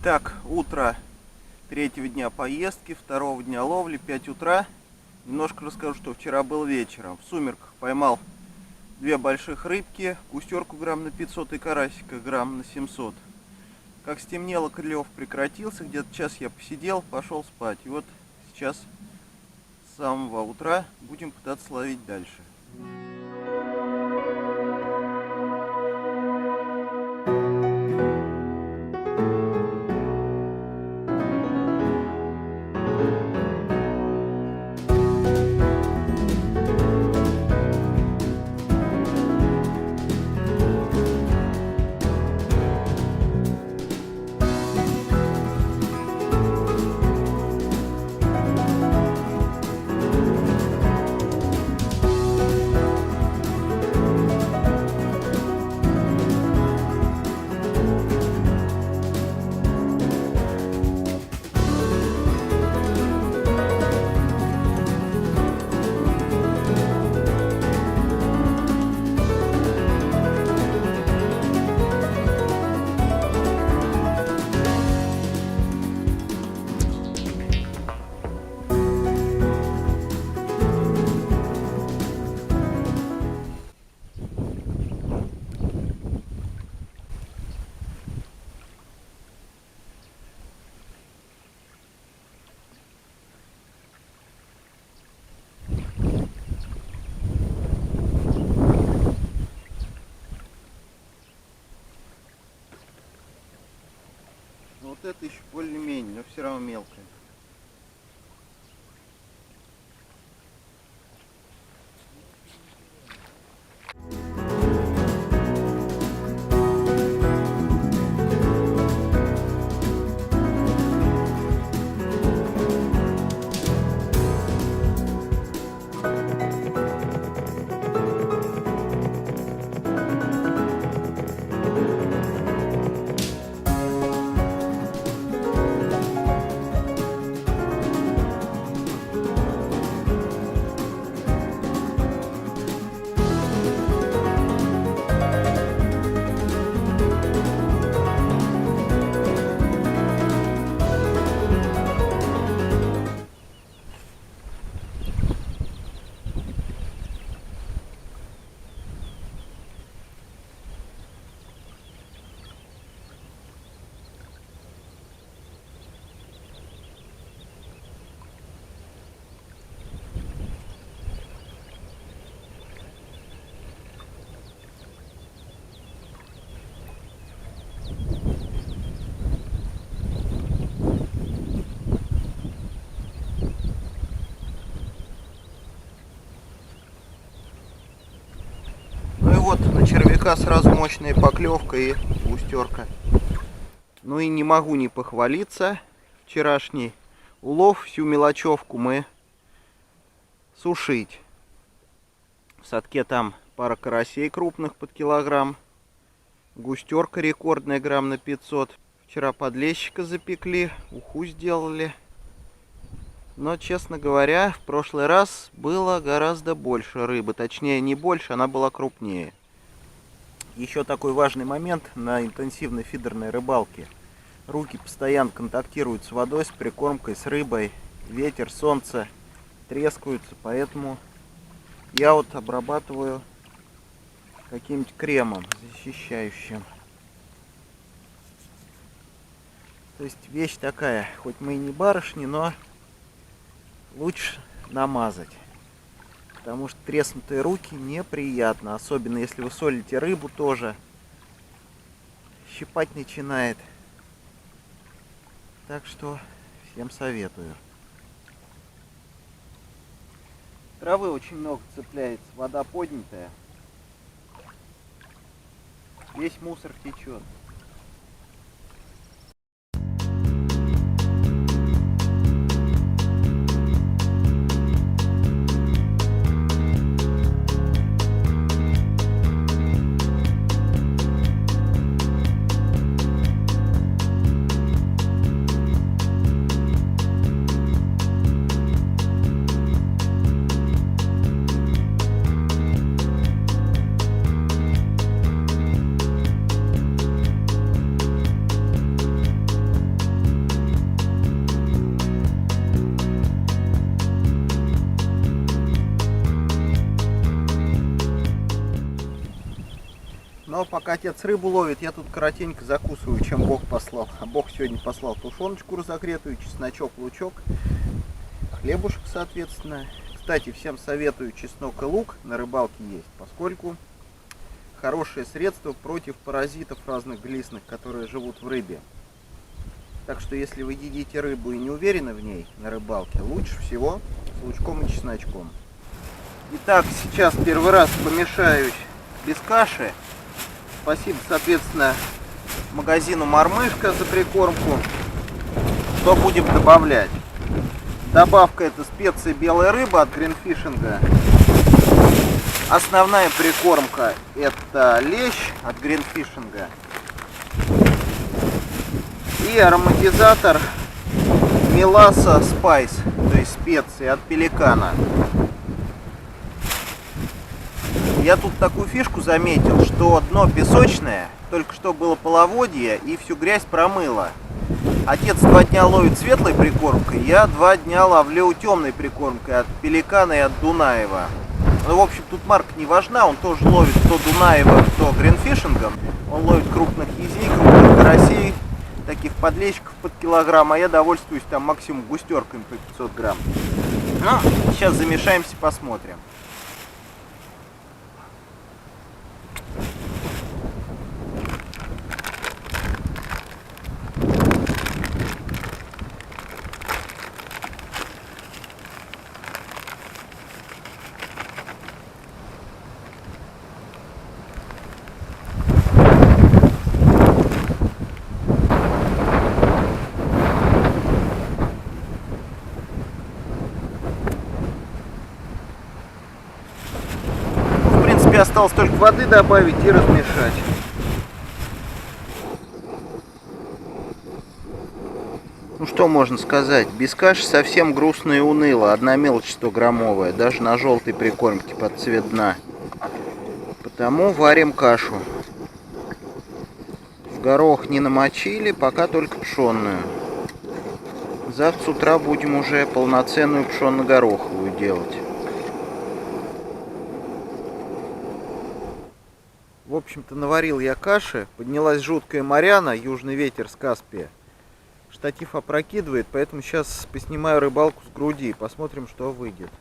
Так, утро третьего дня поездки, второго дня ловли, 5 утра. Немножко расскажу, что вчера был вечером. В сумерках поймал две больших рыбки, густерку грамм на 500 и карасика грамм на 700. Как стемнело, клев прекратился, где-то час я посидел, пошел спать. И вот сейчас с самого утра будем пытаться ловить дальше. Вот это еще более-менее, но все равно мелкое. Ну и вот на червяка сразу мощная поклевка и густерка. Ну и не могу не похвалиться. Вчерашний улов, всю мелочевку мы сушить. В садке там пара карасей крупных под килограмм. Густерка рекордная грамм на 500. Вчера подлещика запекли, уху сделали. Но, честно говоря, в прошлый раз было гораздо больше рыбы. Точнее, не больше, она была крупнее. Еще такой важный момент на интенсивной фидерной рыбалке. Руки постоянно контактируют с водой, с прикормкой, с рыбой. Ветер, солнце трескаются, поэтому я вот обрабатываю каким-нибудь кремом защищающим. То есть вещь такая, хоть мы и не барышни, но лучше намазать. Потому что треснутые руки неприятно. Особенно если вы солите рыбу тоже. Щипать начинает. Так что всем советую. Травы очень много цепляется. Вода поднятая. Весь мусор течет. Но пока отец рыбу ловит, я тут коротенько закусываю, чем Бог послал. А Бог сегодня послал тушеночку разогретую, чесночок, лучок, хлебушек, соответственно. Кстати, всем советую чеснок и лук на рыбалке есть, поскольку хорошее средство против паразитов разных глистных, которые живут в рыбе. Так что, если вы едите рыбу и не уверены в ней на рыбалке, лучше всего с лучком и чесночком. Итак, сейчас первый раз помешаюсь без каши. Спасибо, соответственно, магазину «Мормышка» за прикормку. Что будем добавлять? Добавка — это специи белая рыба от Гринфишинга. Основная прикормка — это лещ от Гринфишинга. И ароматизатор Меласа Спайс, то есть специи от Пеликана. Я тут такую фишку заметил, что дно песочное, только что было половодье и всю грязь промыло. Отец 2 дня ловит светлой прикормкой, я 2 дня ловлю темной прикормкой от Пеликана и от Дунаева. Ну, в общем, тут марка не важна, он тоже ловит то Дунаева, то Гринфишингом. Он ловит крупных езей, крупных карасей, таких подлещиков под килограмм, а я довольствуюсь там максимум густерками по 500 грамм. Ну, сейчас замешаемся, посмотрим. Осталось только воды добавить и размешать. Ну что можно сказать, без каши совсем грустно и уныло. Одна мелочь 100-граммовая, даже на желтой прикормке под цвет дна. Потому варим кашу. В горох не намочили, пока только пшенную. Завтра с утра будем уже полноценную пшенно-гороховую делать. В общем-то, наварил я каши, поднялась жуткая моряна, южный ветер с Каспия. Штатив опрокидывает, поэтому сейчас поснимаю рыбалку с груди, посмотрим, что выйдет.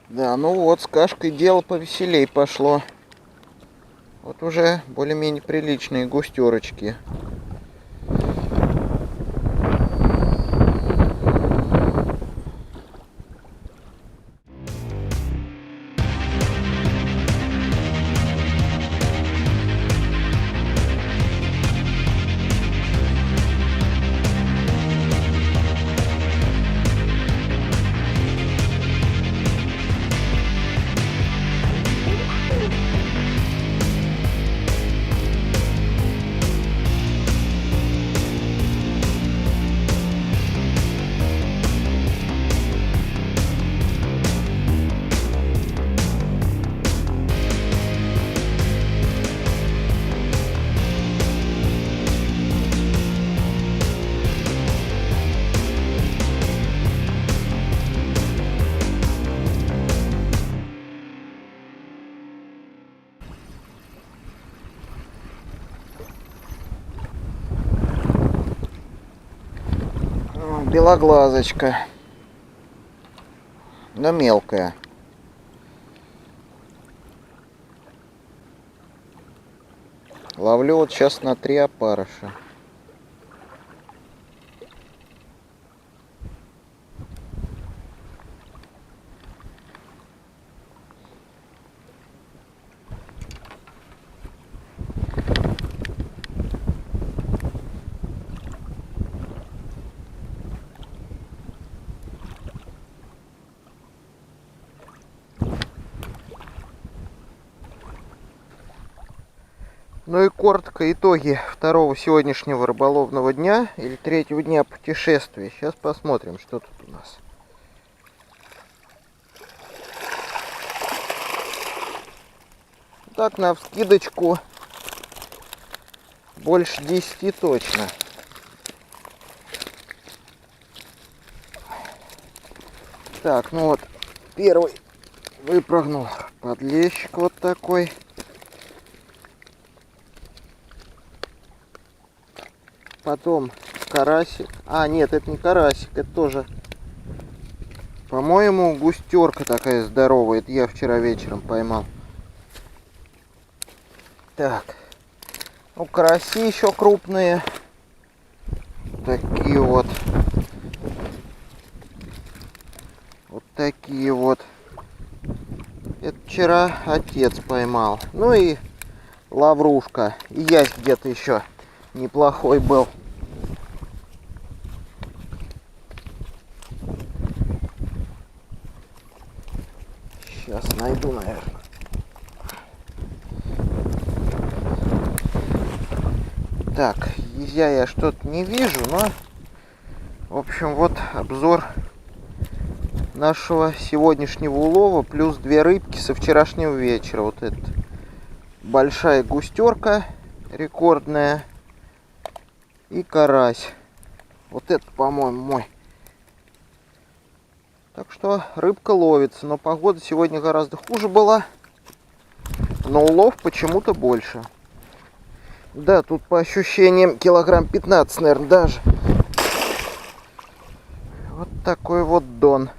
Да, ну вот, с кашкой дело повеселей пошло. Вот уже более-менее приличные густерочки. Белоглазочка. но мелкая. Ловлю вот сейчас на 3 опарыша. Ну и коротко итоги второго сегодняшнего рыболовного дня или третьего дня путешествия. Сейчас посмотрим, что тут у нас. Так, навскидочку больше 10 точно. Так, ну вот первый выпрыгнул подлещик вот такой. Потом карасик. А, нет, это не карасик, это тоже, по-моему, густерка такая здоровая. Это я вчера вечером поймал. Так. Ну, караси еще крупные. Такие вот. Вот такие вот. Это вчера отец поймал. Ну и лаврушка. И ясь где-то еще неплохой был. Сейчас найду, наверное. Так, езя я что-то не вижу, но, в общем, вот обзор нашего сегодняшнего улова, плюс 2 рыбки со вчерашнего вечера. Вот это большая густерка рекордная и карась. Вот это, по-моему, мой. Так что рыбка ловится, но погода сегодня гораздо хуже была, но улов почему-то больше. Да, тут по ощущениям килограмм 15, наверное, даже. Вот такой вот дон.